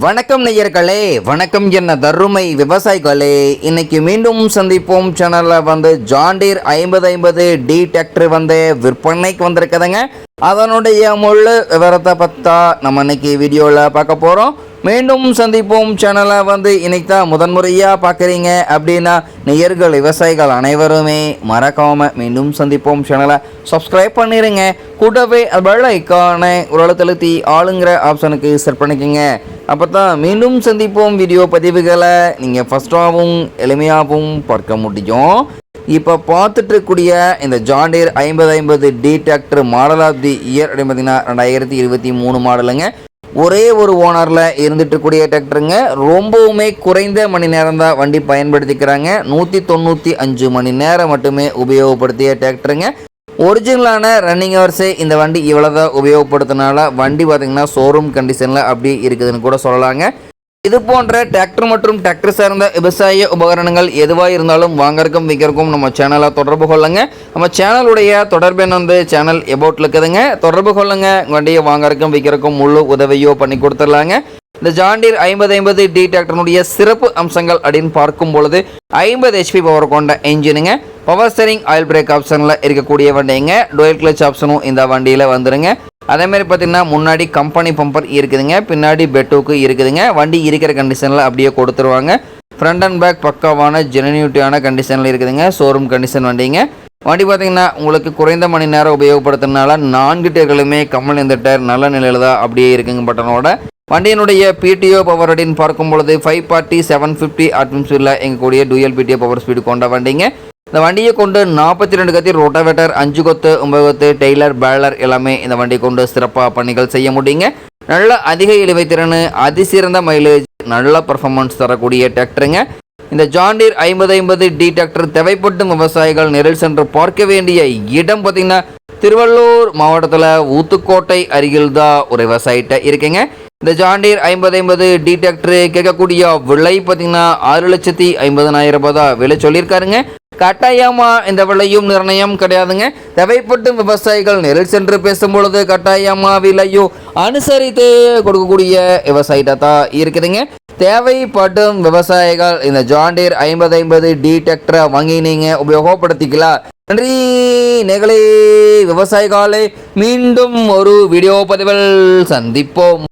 வணக்கம் நேயர்களே, வணக்கம் என்ன தருமை விவசாயிகளே. இன்னைக்கு மீண்டும் சந்திப்போம் சேனலில் ஜான் டீர் 5050 டி டிராக்டர் விற்பனைக்கு வந்திருக்குதுங்க. அதனுடைய முழு விவரத்தை பற்றா நம்ம இன்னைக்கு வீடியோவில் பார்க்க போகிறோம். மீண்டும் சந்திப்போம் சேனலை இன்னைக்கு தான் முதன்முறையாக பார்க்குறீங்க அப்படின்னா நேயர்கள் விவசாயிகள் அனைவருமே மறக்காமல் மீண்டும் சந்திப்போம் சேனலை சப்ஸ்கிரைப் பண்ணிடுங்க. கூடவே பெல் ஐக்கானை ஒரு அழுத்தி ஆளுங்கிற ஆப்ஷனுக்கு செட் பண்ணிக்கோங்க. அப்போ தான் மீண்டும் சந்திப்போம் வீடியோ பதிவுகளை நீங்கள் ஃபஸ்ட்டாகவும் எளிமையாகவும் பார்க்க முடியும். இப்போ பார்த்துட்டு இருக்கக்கூடிய இந்த John Deere 5050 D tractor model of the year அப்படின்னு பார்த்தீங்கன்னா 2023 மாடலுங்க. ஒரே ஒரு ஓனரில் இருந்துட்டு கூடிய டிராக்டருங்க. ரொம்பவுமே குறைந்த மணி நேரம் தான் வண்டி பயன்படுத்திக்கிறாங்க. 195 மணி நேரம் மட்டுமே உபயோகப்படுத்திய டிராக்டருங்க. ஒரிஜினலான ரன்னிங் ஹவர்ஸே இந்த வண்டி இவ்வளோ தான் உபயோகப்படுத்தினால வண்டி பார்த்திங்கன்னா ஷோரூம் கண்டிஷனில் அப்படி இருக்குதுன்னு கூட சொல்லலாங்க. இது போன்ற டிராக்டர் மற்றும் டிராக்டர் சார்ந்த விவசாய உபகரணங்கள் எதுவாக இருந்தாலும் வாங்கறக்கும் விற்கிறக்கும் நம்ம சேனலை தொடர்பு கொள்ளுங்க. நம்ம சேனலுடைய தொடர்பு சேனல் எபவுட்டில் இருக்குதுங்க. தொடர்பு கொள்ளுங்க. வண்டியை வாங்கறக்கும் விற்கிறக்கும் முழு உதவியோ பண்ணி கொடுத்துடலாங்க. இந்த ஜான் டீர் 5050 டி டிராக்டருடைய சிறப்பு அம்சங்கள் அப்படின்னு பார்க்கும் பொழுது 50 HP பவர் கொண்ட என்ஜினுங்க. பவர் ஸ்டீரிங் ஆயில் பிரேக் ஆப்ஷனில் இருக்கக்கூடிய வண்டிங்க. டூயல் கிளச் ஆப்ஷனும் இந்த வண்டியில் வந்துடுங்க. அதேமாதிரி பார்த்தீங்கன்னா முன்னாடி கம்பெனி பம்பர் இருக்குதுங்க. பின்னாடி பெட்டோக்கு இருக்குதுங்க. வண்டி இருக்கிற கண்டிஷனில் அப்படியே கொடுத்துருவாங்க. ஃப்ரண்ட் அண்ட் பேக் பக்காவான ஜெனுனிட்டியான கண்டிஷனில் இருக்குதுங்க. ஷோரூம் கண்டிஷன் வண்டிங்க. வண்டி பார்த்தீங்கன்னா உங்களுக்கு குறைந்த மணி நேரம் உபயோகப்படுத்துறதுனால 4 டயர்களுமே கம்மல் இந்த டயர் நல்ல நிலையில் தான் அப்படியே இருக்குங்க பட்டனோட. வண்டியினுடைய பிடிஓ பவர் அப்படின்னு பார்க்கும் பொழுது 540 750 ஆர்பிஎம் ஸ்பீடில் எங்கக்கூடிய டூயல் பிடிஓ பவர் ஸ்பீடு கொண்ட வண்டிங்க. இந்த வண்டியை கொண்டு 42 கத்தி ரோட்டாவேட்டர் 5 கொத்து 9 கொத்து டெய்லர் பேலர் எல்லாமே இந்த வண்டியை கொண்டு சிறப்பாக பணிகள் செய்ய முடியுங்க. நல்ல அதிக இழுவைத்திறன், அதிசிறந்த மைலேஜ், நல்ல பர்ஃபார்மன்ஸ் தரக்கூடிய டிராக்டருங்க. இந்த ஜான் டீர் 5050 டி டிராக்டர் தேவைப்படும் விவசாயிகள் நேரில் சென்று பார்க்க வேண்டிய இடம் பார்த்திங்கன்னா திருவள்ளூர் மாவட்டத்தில் ஊத்துக்கோட்டை அருகில் தான் ஒரு விவசாயிட்ட இருக்குங்க. இந்த ஜான் டீர் 5050 டி டிராக்டர் கேட்கக்கூடிய விலை பார்த்தீங்கன்னா 6,50,000 ரூபாய் தான் விலை சொல்லியிருக்காருங்க. கட்டாயமாக இந்த விலையும் நிர்ணயம் கிடையாதுங்க. தேவைப்படும் விவசாயிகள் நேரில் சென்று பேசும்பொழுது கட்டாயமாக விலையும் அனுசரித்து கொடுக்கக்கூடிய விவசாயிட்ட தான் இருக்குதுங்க. தேவைப்படும் விவசாயிகள் இந்த ஜான் டீர் 5050 டி டிராக்டரை வாங்கி நீங்கள் உபயோகப்படுத்திக்கலாம். நன்றி நேர்களே விவசாயிகளே. மீண்டும் ஒரு வீடியோ பதிவில் சந்திப்போம்.